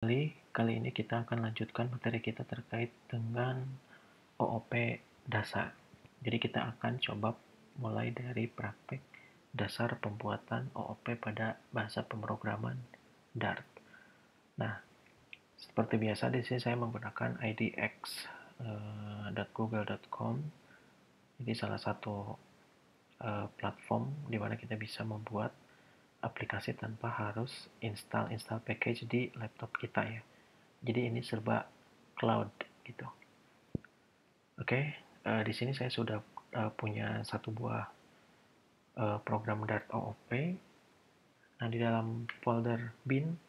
Kali ini kita akan lanjutkan materi kita terkait dengan OOP dasar. Jadi kita akan coba mulai dari praktek dasar pembuatan OOP pada bahasa pemrograman Dart. Nah, seperti biasa di sini saya menggunakan idx.google.com. Ini salah satu platform di mana kita bisa membuat aplikasi tanpa harus install package di laptop kita ya. Jadi ini serba cloud gitu. Oke, di sini saya sudah punya satu buah program Dart OOP. Nah, di dalam folder bin,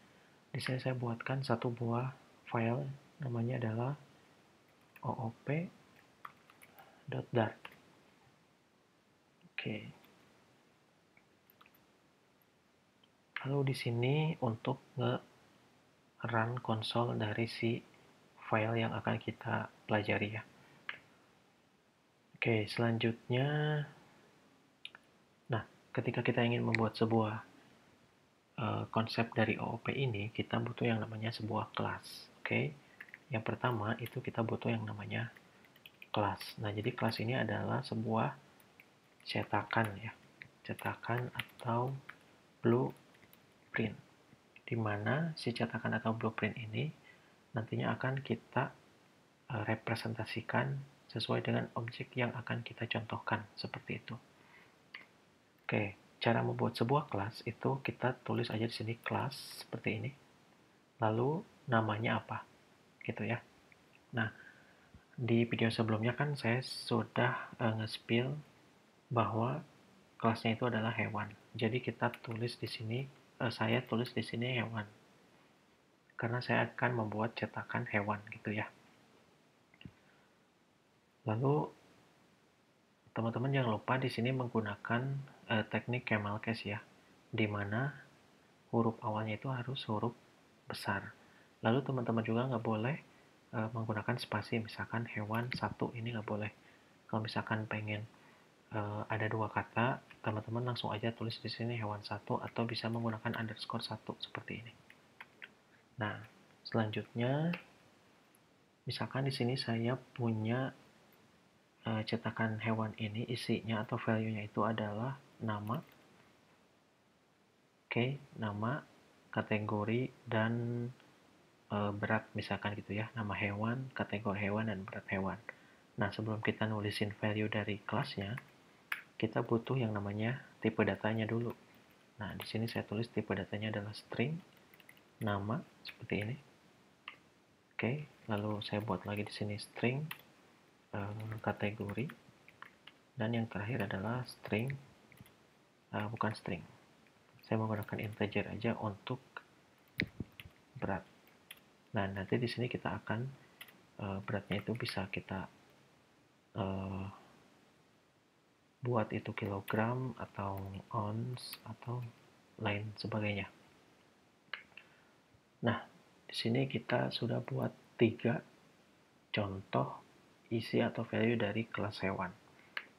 di sini saya buatkan satu buah file, namanya adalah oop.dart. Oke. Lalu di sini untuk nge-run konsol dari si file yang akan kita pelajari ya. Oke, selanjutnya, nah, ketika kita ingin membuat sebuah konsep dari OOP ini, kita butuh yang namanya sebuah kelas. Oke, yang pertama itu kita butuh yang namanya kelas. Nah, jadi kelas ini adalah sebuah cetakan ya, cetakan atau blueprint, di mana si cetakan atau blueprint ini nantinya akan kita representasikan sesuai dengan objek yang akan kita contohkan, seperti itu. Oke, cara membuat sebuah kelas itu kita tulis aja di sini kelas seperti ini. Lalu namanya apa? Gitu ya. Nah, di video sebelumnya kan saya sudah nge-spill bahwa kelasnya itu adalah hewan. Jadi kita tulis di sini, saya tulis di sini hewan. Karena saya akan membuat cetakan hewan gitu ya. Lalu teman-teman jangan lupa di sini menggunakan teknik camel case ya, di mana huruf awalnya itu harus huruf besar. Lalu teman-teman juga nggak boleh menggunakan spasi, misalkan hewan satu ini nggak boleh. Kalau misalkan pengen ada dua kata, teman-teman langsung aja tulis di sini hewan satu atau bisa menggunakan underscore satu seperti ini. Nah, selanjutnya misalkan di sini saya punya cetakan hewan ini, isinya atau value-nya itu adalah nama, oke, nama, kategori, dan berat misalkan gitu ya, nama hewan, kategori hewan, dan berat hewan. Nah, sebelum kita nulisin value dari kelasnya, kita butuh yang namanya tipe datanya dulu. Nah, di sini saya tulis tipe datanya adalah string, nama, seperti ini. Oke, lalu saya buat lagi di sini string, kategori, dan yang terakhir adalah string, bukan string. Saya menggunakan integer aja untuk berat. Nah, nanti di sini kita akan beratnya itu bisa kita buat itu kilogram atau ounce atau lain sebagainya. Nah, di sini kita sudah buat 3 contoh isi atau value dari kelas hewan.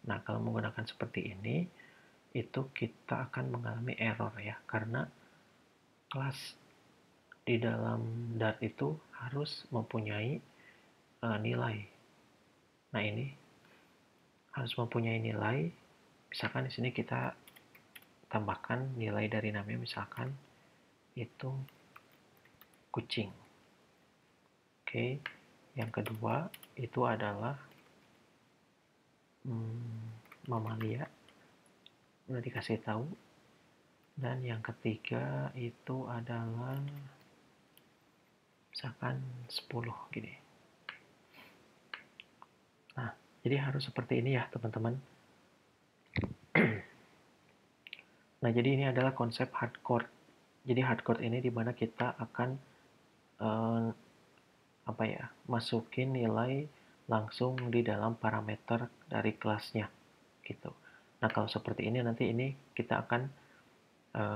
Nah, kalau menggunakan seperti ini, itu kita akan mengalami error ya, karena kelas di dalam Dart itu harus mempunyai nilai. Nah, ini harus mempunyai nilai. Misalkan di sini kita tambahkan nilai dari namanya, misalkan itu kucing. Oke, yang kedua itu adalah mamalia, udah dikasih tahu. Dan yang ketiga itu adalah misalkan 10 gini. Nah, jadi harus seperti ini ya teman-teman. Nah, jadi ini adalah konsep hardcode. Jadi hardcode ini dimana kita akan masukin nilai langsung di dalam parameter dari kelasnya gitu. Nah, kalau seperti ini nanti ini kita akan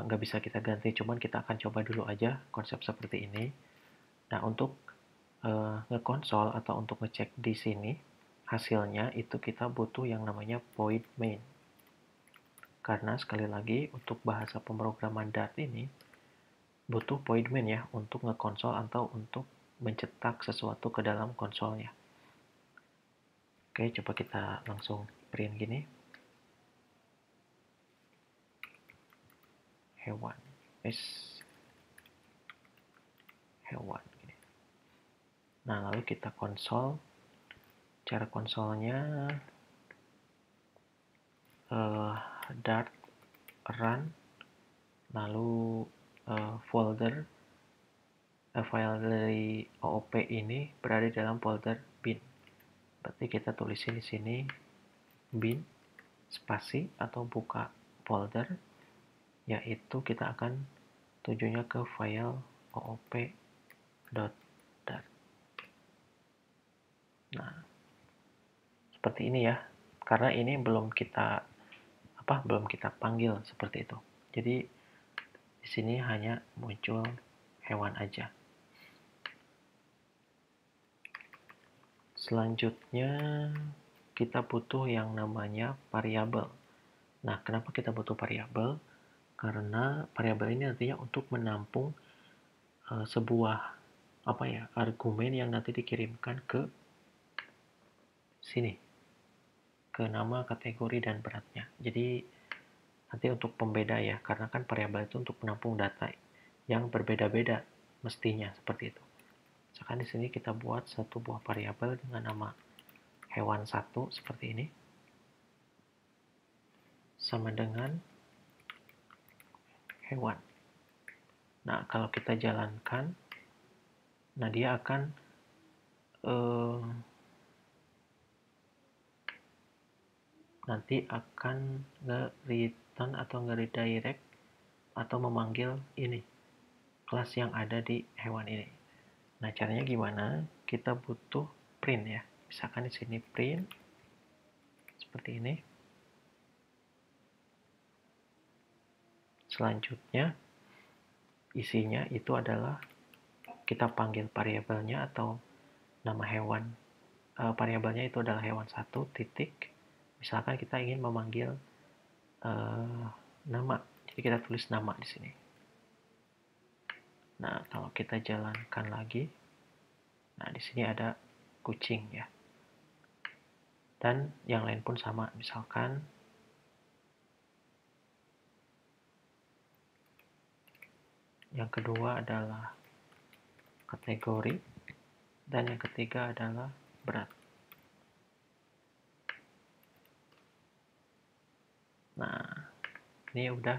nggak bisa kita ganti, cuman kita akan coba dulu aja konsep seperti ini. Nah, untuk ngekonsol atau untuk ngecek di sini hasilnya itu kita butuh yang namanya void main. Karena sekali lagi untuk bahasa pemrograman Dart ini butuh void main ya untuk ngekonsol atau untuk mencetak sesuatu ke dalam konsolnya. Oke, coba kita langsung print gini. Hewan. Hewan. Nah, lalu kita konsol. Cara konsolnya dart run, lalu folder file dari OOP ini berada dalam folder bin. Berarti kita tulisin di sini bin spasi atau buka folder, yaitu kita akan tujunya ke file oop.dart. Nah, seperti ini ya. Karena ini belum kita panggil seperti itu. Jadi di sini hanya muncul hewan aja. Selanjutnya kita butuh yang namanya variabel. Nah, kenapa kita butuh variabel? Karena variabel ini nantinya untuk menampung sebuah argumen yang nanti dikirimkan ke sini, ke nama, kategori, dan beratnya. Jadi nanti untuk pembeda ya, karena kan variabel itu untuk menampung data yang berbeda-beda mestinya seperti itu. Misalkan di sini kita buat satu buah variabel dengan nama hewan 1 seperti ini, sama dengan hewan. Nah, kalau kita jalankan, nah dia akan nanti akan nge-return atau nge-redirect atau memanggil ini kelas yang ada di hewan ini. Nah, caranya gimana? Kita butuh print ya. Misalkan di sini print seperti ini. Selanjutnya isinya itu adalah kita panggil variabelnya atau nama hewan. Variabelnya itu adalah hewan 1 titik. Misalkan kita ingin memanggil nama, jadi kita tulis nama di sini. Nah, kalau kita jalankan lagi, nah di sini ada kucing ya. Dan yang lain pun sama, misalkan yang kedua adalah kategori, dan yang ketiga adalah berat. Nah, ini udah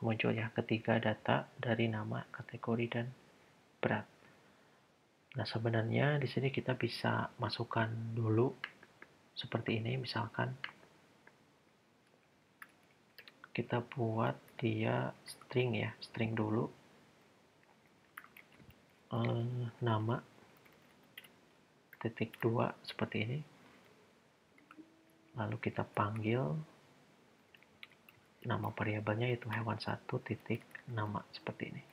muncul ya ketiga data dari nama, kategori, dan berat. Nah, sebenarnya di sini kita bisa masukkan dulu seperti ini, misalkan kita buat dia string ya, string dulu, nama titik 2 seperti ini, lalu kita panggil nama variabelnya itu hewan 1 titik nama seperti ini.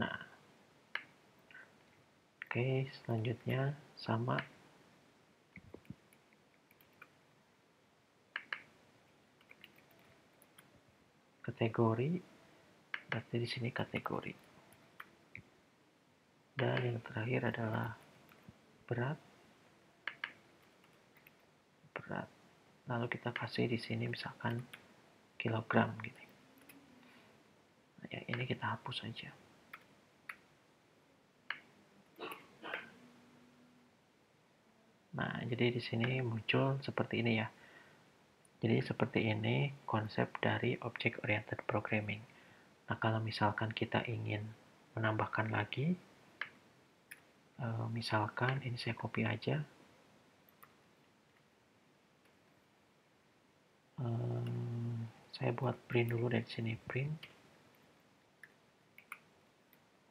Nah, oke, selanjutnya sama kategori, berarti di sini kategori. Dan yang terakhir adalah berat. Lalu kita kasih di sini misalkan kilogram gitu. Nah, yang ini kita hapus saja. Nah, jadi di sini muncul seperti ini ya. Jadi seperti ini konsep dari Object Oriented Programming. Nah, kalau misalkan kita ingin menambahkan lagi, misalkan ini saya copy aja. Saya buat print dulu dari sini, print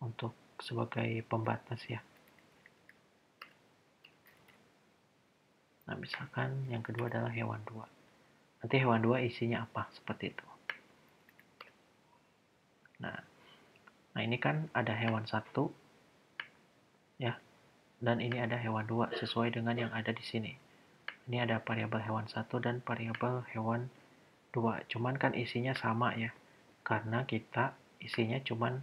untuk sebagai pembatas ya. Nah, misalkan yang kedua adalah hewan 2. Nanti hewan 2 isinya apa? Seperti itu. Nah ini kan ada hewan 1 ya. dan ini ada hewan 2 sesuai dengan yang ada di sini. Ini ada variabel hewan 1 dan variabel hewan 2. Cuman kan isinya sama ya. Karena kita isinya cuman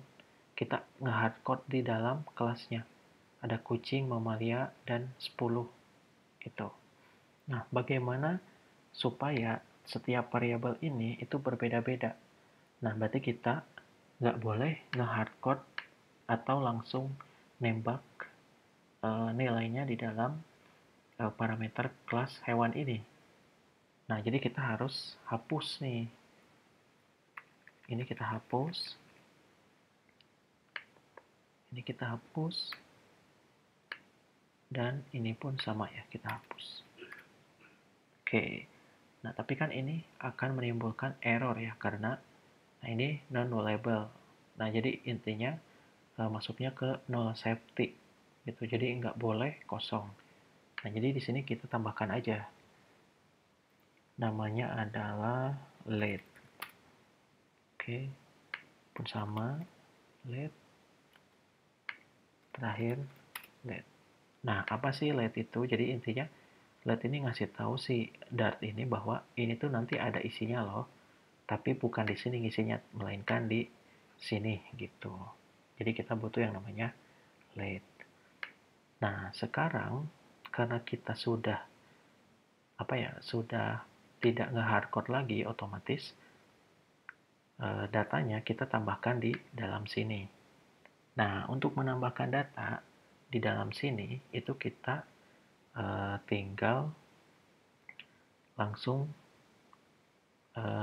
kita nge-hardcode di dalam kelasnya. Ada kucing, mamalia, dan 10 gitu. Nah, bagaimana supaya setiap variabel ini itu berbeda-beda? Nah, berarti kita nggak boleh nge-hardcode atau langsung nembak nilainya di dalam parameter kelas hewan ini. Nah, jadi kita harus hapus nih. Ini kita hapus. Ini kita hapus. Dan ini pun sama ya, kita hapus. Oke. Nah, tapi kan ini akan menimbulkan error ya, karena nah ini non-nullable. Nah, jadi intinya masuknya ke null safety. Gitu. Jadi nggak boleh kosong. Nah, jadi di sini kita tambahkan aja. Namanya adalah let. Oke. Pun sama. Let. Terakhir let. Nah, apa sih let itu? Jadi intinya let ini ngasih tahu si Dart ini bahwa ini tuh nanti ada isinya loh. Tapi bukan di sini isinya, melainkan di sini gitu. Jadi kita butuh yang namanya let. Nah, sekarang karena kita sudah sudah tidak nge-hardcode lagi, otomatis datanya kita tambahkan di dalam sini. Nah, untuk menambahkan data di dalam sini itu kita tinggal langsung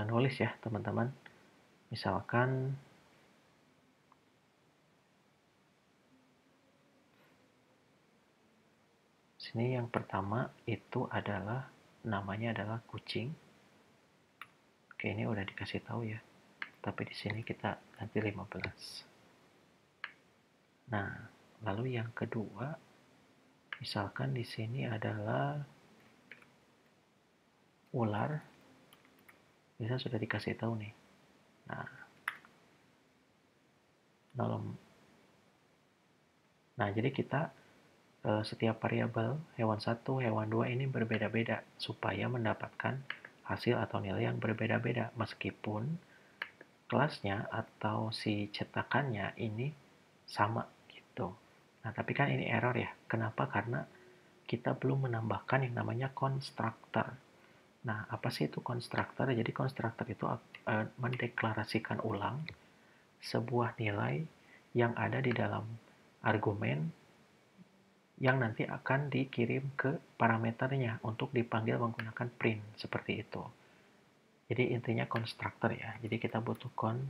nulis ya teman-teman. Misalkan sini yang pertama itu adalah namanya adalah kucing. Oke, ini udah dikasih tahu ya. Tapi di sini kita ganti 15. Nah, lalu yang kedua misalkan di sini adalah ular. Bisa sudah dikasih tahu nih. Nah, jadi kita setiap variabel hewan 1, hewan 2 ini berbeda-beda supaya mendapatkan hasil atau nilai yang berbeda-beda meskipun kelasnya atau si cetakannya ini sama gitu. Nah, tapi kan ini error ya. Kenapa? Karena kita belum menambahkan yang namanya constructor. Nah, apa sih itu constructor? Jadi constructor itu mendeklarasikan ulang sebuah nilai yang ada di dalam argumen yang nanti akan dikirim ke parameternya untuk dipanggil menggunakan print seperti itu. Jadi intinya constructor ya. Jadi kita butuh constructor.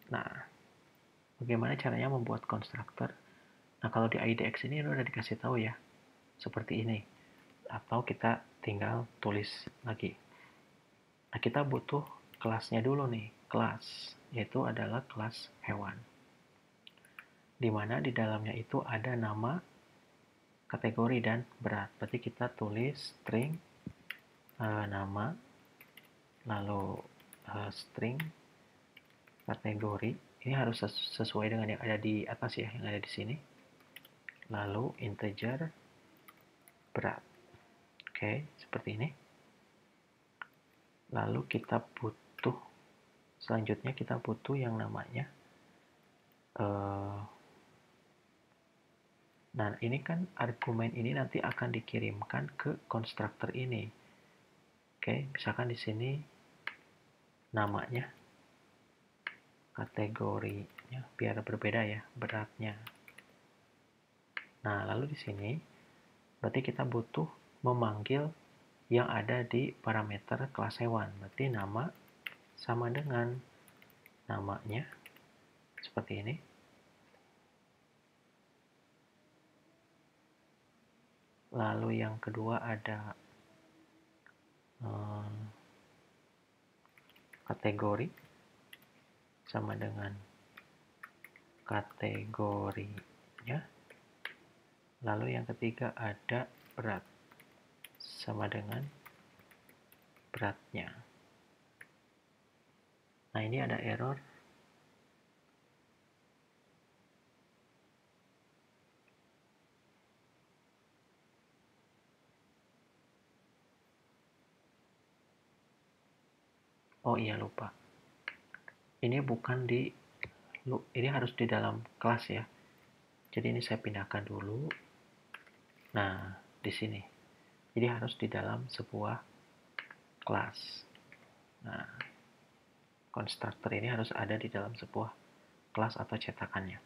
Nah, bagaimana caranya membuat constructor? Nah, kalau di IDX ini udah dikasih tahu ya. Seperti ini. Atau kita tinggal tulis lagi. Nah, kita butuh kelasnya dulu nih. Kelas, yaitu adalah kelas hewan. Di mana di dalamnya itu ada nama, kategori, dan berat. Berarti kita tulis string nama, lalu string kategori. Ini harus sesuai dengan yang ada di atas ya, yang ada di sini. Lalu integer berat. Oke, seperti ini. Lalu kita butuh, selanjutnya kita butuh yang namanya nah, ini kan argumen ini nanti akan dikirimkan ke konstruktor ini. Oke, misalkan di sini namanya, kategorinya biar berbeda ya, beratnya. Nah, lalu di sini berarti kita butuh memanggil yang ada di parameter kelas hewan. Berarti nama sama dengan namanya seperti ini. Lalu yang kedua ada kategori sama dengan kategorinya. Lalu yang ketiga ada berat sama dengan beratnya. Nah, ini ada error. Oh iya, lupa. Ini bukan di, ini harus di dalam kelas ya. Jadi ini saya pindahkan dulu. Nah, di sini. Jadi harus di dalam sebuah kelas. Nah, konstruktor ini harus ada di dalam sebuah kelas atau cetakannya.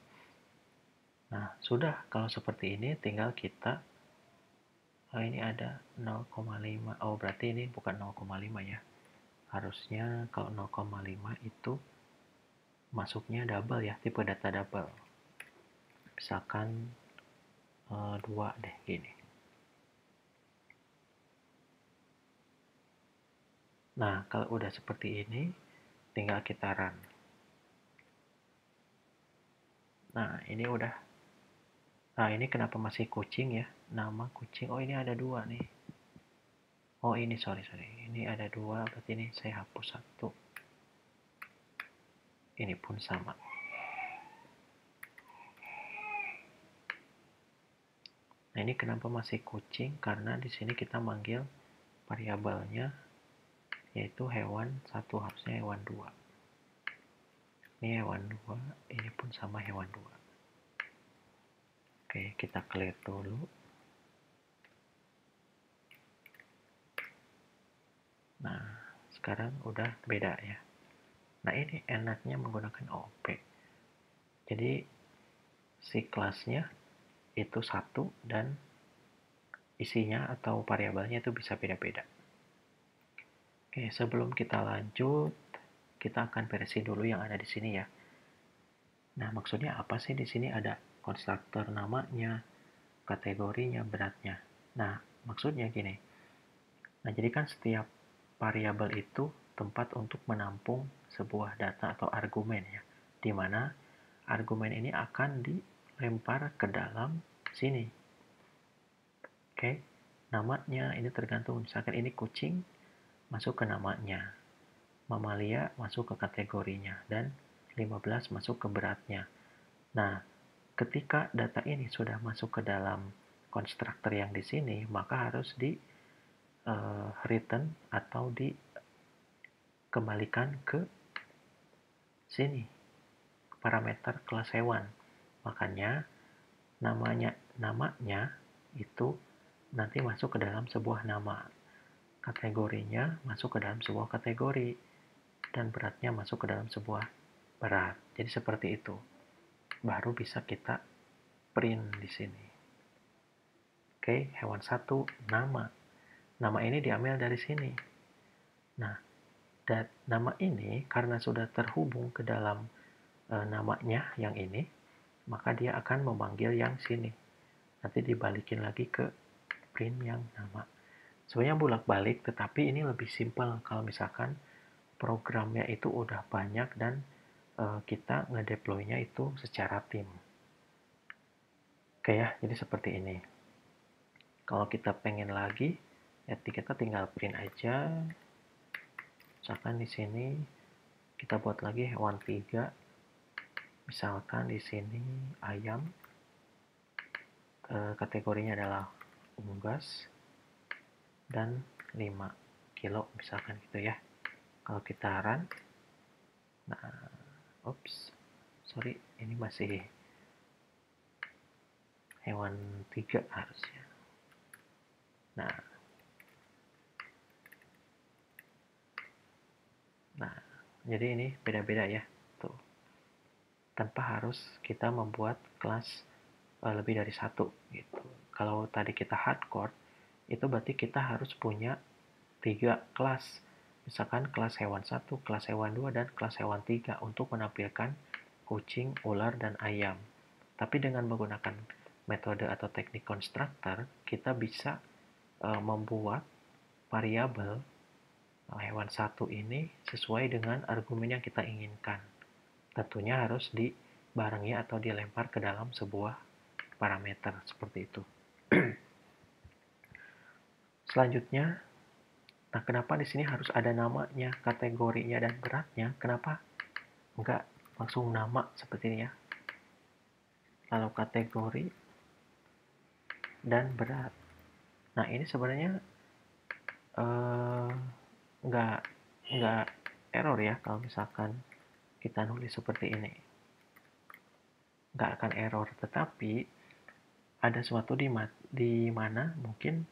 Nah, sudah kalau seperti ini tinggal kita ini ada 0,5. Oh, berarti ini bukan 0,5 ya. Harusnya kalau 0,5 itu masuknya double ya, tipe data double. Misalkan 2 deh gini. Nah, kalau udah seperti ini tinggal kita run. Nah, ini udah. Nah, ini kenapa masih kucing ya? Nama kucing. Oh, ini ada 2 nih. Oh, ini sorry. Ini ada 2, berarti ini saya hapus 1. Ini pun sama. Nah, ini kenapa masih kucing? Karena di sini kita manggil variabelnya yaitu hewan 1, harusnya hewan 2. Ini hewan 2, ini pun sama hewan 2. Oke, kita clear dulu. Nah, sekarang udah beda ya. Nah, ini enaknya menggunakan OOP. Jadi, si kelasnya itu 1 dan isinya atau variabelnya itu bisa beda-beda. Oke, sebelum kita lanjut, kita akan versi dulu yang ada di sini ya. Nah, maksudnya apa sih di sini ada konstruktor namanya, kategorinya, beratnya. Nah, maksudnya gini. Nah, jadi kan setiap variabel itu tempat untuk menampung sebuah data atau argumen ya. Di mana argumen ini akan dilempar ke dalam sini. Oke. Namanya ini tergantung, misalkan ini kucing masuk ke namanya. Mamalia masuk ke kategorinya dan 15 masuk ke beratnya. Nah, ketika data ini sudah masuk ke dalam konstruktor yang di sini, maka harus di return atau dikembalikan ke sini, parameter kelas hewan. Makanya namanya itu nanti masuk ke dalam sebuah nama. Kategorinya masuk ke dalam sebuah kategori dan beratnya masuk ke dalam sebuah berat. Jadi seperti itu. Baru bisa kita print di sini. Oke, hewan 1 nama. Nama ini diambil dari sini. Nah, dan nama ini karena sudah terhubung ke dalam namanya yang ini, maka dia akan memanggil yang sini. Nanti dibalikin lagi ke print yang nama. Sebenarnya bolak-balik, tetapi ini lebih simpel kalau misalkan programnya itu udah banyak dan kita ngedeploy-nya itu secara tim. Oke ya, jadi seperti ini. Kalau kita pengen lagi, ya kita tinggal print aja. Misalkan di sini kita buat lagi hewan 3. Misalkan di sini ayam, kategorinya adalah unggas dan 5 kilo misalkan gitu ya. Kalau kita run, nah, sorry, ini masih hewan 3 harusnya. Nah, jadi ini beda-beda ya, tuh. Tanpa harus kita membuat kelas lebih dari 1 gitu. Kalau tadi kita hardcore, itu berarti kita harus punya 3 kelas. Misalkan kelas hewan 1, kelas hewan 2, dan kelas hewan 3 untuk menampilkan kucing, ular, dan ayam. Tapi dengan menggunakan metode atau teknik konstruktor, kita bisa membuat variabel hewan 1 ini sesuai dengan argumen yang kita inginkan. Tentunya harus dibarengi atau dilempar ke dalam sebuah parameter seperti itu. Selanjutnya, Nah, kenapa di sini harus ada namanya, kategorinya, dan beratnya? Kenapa enggak langsung nama seperti ini ya? Lalu kategori dan berat. Nah, ini sebenarnya eh, nggak nggak error ya kalau misalkan kita nulis seperti ini. Nggak akan error, tetapi ada suatu di mana mungkin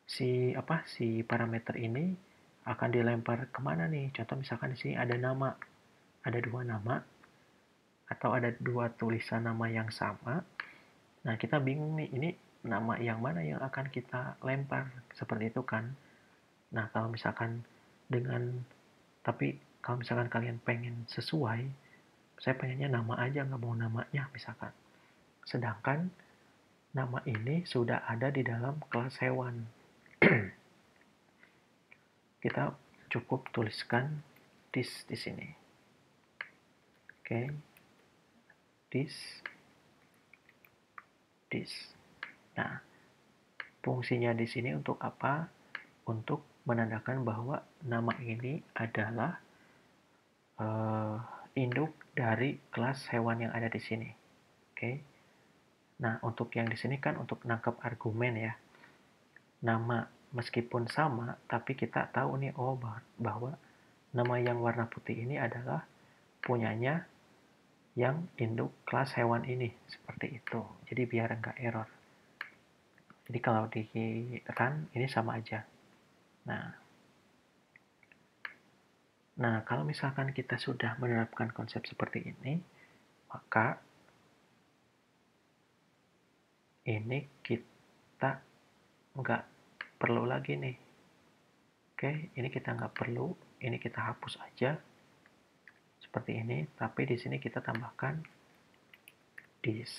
si parameter ini akan dilempar kemana nih? Contoh misalkan di sini ada nama, ada dua nama, atau ada dua tulisan nama yang sama. Nah, kita bingung nih, ini nama yang mana yang akan kita lempar, seperti itu kan. Nah, kalau misalkan dengan, tapi kalau misalkan kalian pengen sesuai, saya pengennya nama aja, nggak mau namanya misalkan. Sedangkan nama ini sudah ada di dalam kelas hewan. Kita cukup tuliskan this di sini. Oke. This. Nah, fungsinya di sini untuk apa? Untuk menandakan bahwa nama ini adalah induk dari kelas hewan yang ada di sini. Oke. Nah, untuk yang di sini kan untuk nangkep argumen ya. Nama meskipun sama, tapi kita tahu nih, oh bahwa nama yang warna putih ini adalah punyanya yang induk kelas hewan ini, seperti itu. Jadi biar nggak error. Jadi kalau di run ini sama aja. Nah, kalau misalkan kita sudah menerapkan konsep seperti ini, maka ini kita nggak perlu lagi nih. Oke, ini kita nggak perlu, ini kita hapus aja seperti ini, tapi di sini kita tambahkan this.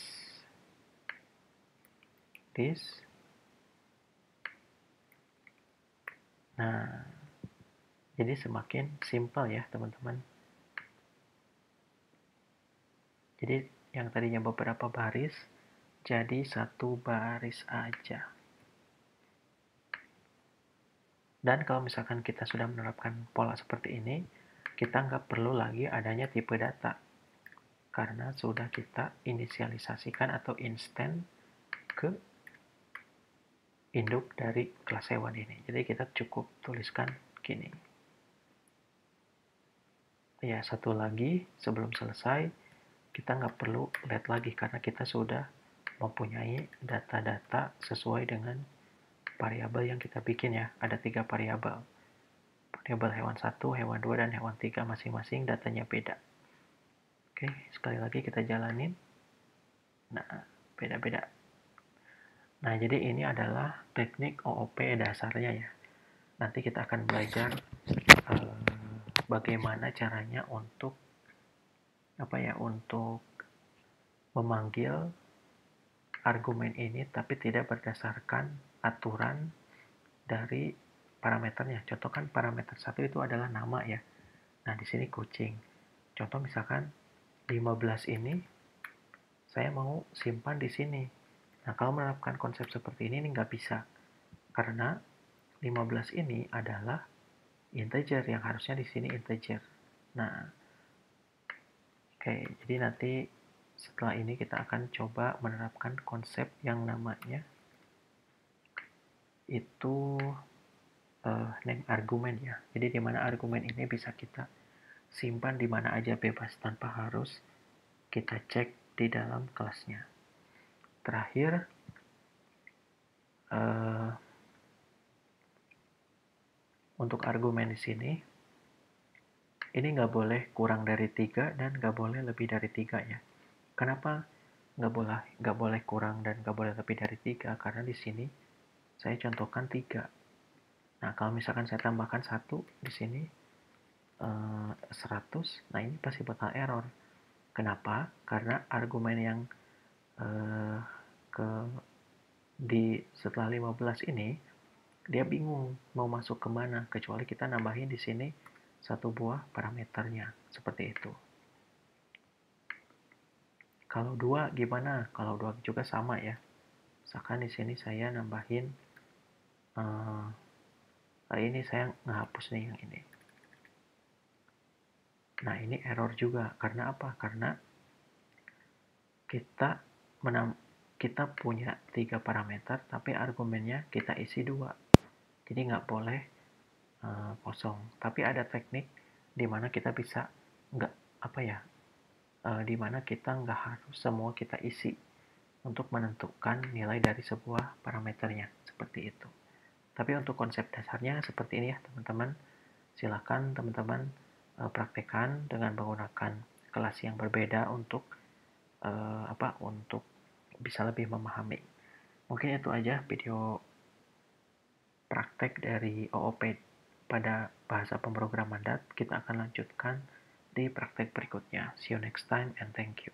Nah, jadi semakin simple ya teman-teman. Jadi yang tadinya beberapa baris jadi satu baris aja. Dan kalau misalkan kita sudah menerapkan pola seperti ini, kita nggak perlu lagi adanya tipe data. Karena sudah kita inisialisasikan atau instant ke induk dari kelas hewan ini. Jadi kita cukup tuliskan gini. Ya, satu lagi sebelum selesai, kita nggak perlu let lagi karena kita sudah mempunyai data-data sesuai dengan variabel yang kita bikin ya. Ada 3 variabel. Variabel hewan 1, hewan 2, dan hewan 3 masing-masing datanya beda. Oke, sekali lagi kita jalanin. Nah, beda-beda. Nah, jadi ini adalah teknik OOP dasarnya ya. Nanti kita akan belajar bagaimana caranya untuk untuk memanggil argumen ini tapi tidak berdasarkan aturan dari parameternya. Contoh kan parameter 1 itu adalah nama ya. Nah, di sini kucing. Contoh misalkan 15 ini saya mau simpan di sini. Nah, kalau menerapkan konsep seperti ini nggak bisa. Karena 15 ini adalah integer yang harusnya di sini integer. Nah, oke, jadi nanti setelah ini kita akan coba menerapkan konsep yang namanya itu name argument ya. Jadi di mana argumen ini bisa kita simpan di mana aja bebas tanpa harus kita cek di dalam kelasnya. Terakhir, untuk argumen di sini, ini nggak boleh kurang dari 3 dan nggak boleh lebih dari 3 ya. Kenapa nggak boleh kurang dan nggak boleh lebih dari 3? Karena di sini saya contohkan 3. Nah, kalau misalkan saya tambahkan 1 di sini 100, nah ini pasti bakal error. Kenapa? Karena argumen yang setelah 15 ini dia bingung mau masuk kemana, kecuali kita nambahin di sini satu buah parameternya seperti itu. Kalau 2 gimana? Kalau 2 juga sama ya. Misalkan di sini saya nambahin Kali ini saya ngehapus nih yang ini. Nah, ini error juga. Karena apa? Karena kita punya 3 parameter, tapi argumennya kita isi 2. Jadi nggak boleh kosong. Tapi ada teknik di mana kita bisa nggak apa ya, di mana kita nggak harus semua kita isi untuk menentukan nilai dari sebuah parameternya, seperti itu. Tapi untuk konsep dasarnya seperti ini ya teman-teman. Silakan teman-teman praktekkan dengan menggunakan kelas yang berbeda untuk untuk bisa lebih memahami. Mungkin itu aja video praktek dari OOP pada bahasa pemrograman DAT. Kita akan lanjutkan di praktek berikutnya. See you next time and thank you.